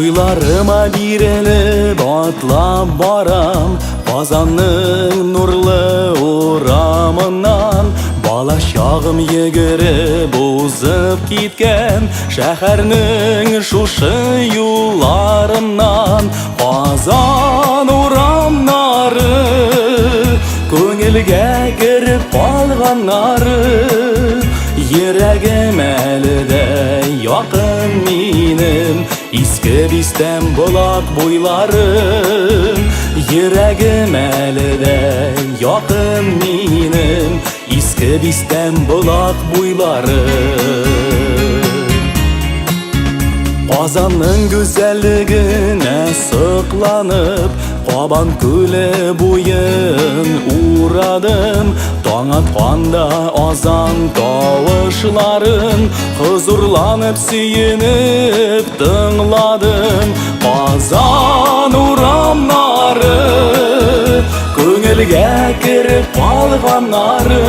Буйларыма бирелеп атлап барам, Казанның нурлы урамыннан. Бала чагым йөгереп узып киткән шәһәрнең шушы юлларыннан. Казан урамнары күңелгә кереп калганнары, йөрәгем әле дә якын минем, иске бистән булак буйлары. Йөрәгем әле дә якын минем, иске бистән булак буйлары. Казанның гүзәллегенә сокланып, Кабан күле буен урадым. Таң атканда азан тавышларын, хозурланып сөенеп тыңладым. Казан урамнары күңелгә кереп калганнары,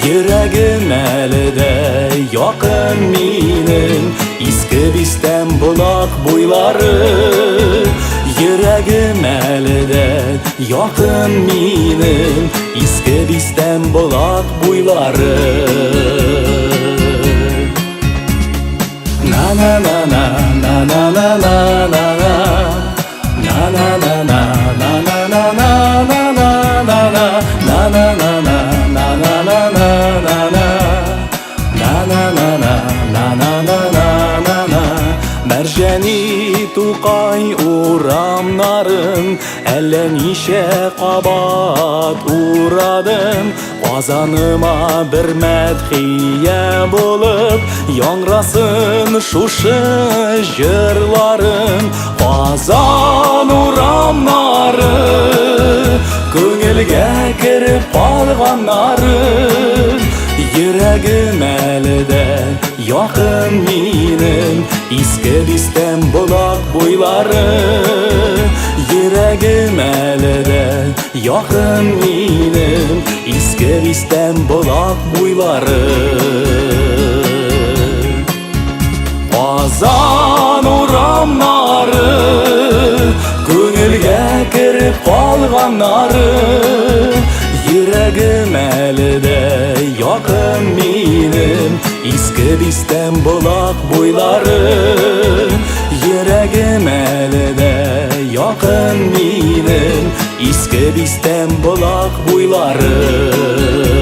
йөрәгем әле дә якын минем, иске бистән булак буйлары. Йөрәгем әле дә якын минем, иске бистән булак буйлары. На на на на на на на на на на на на на Мәрҗәни Тукай урамнарын әллә ничә кабат урадым. Казаныма бер мәдхия булып яңрасын шушы җырларым. Казан урамнары күңелгә кереп калганнары, йөрәгем әле дә якын минем, иске бистән булак буйлары. Йөрәгем әле дә якын минем, иске бистән булак буйлары. Казан урамнары күңелгә кереп калганнары, йөрәгем әле дә якын минем, иске бистән булак буйлары. Йөрәгем әле дә якын минем, иске бистән булак буйлары.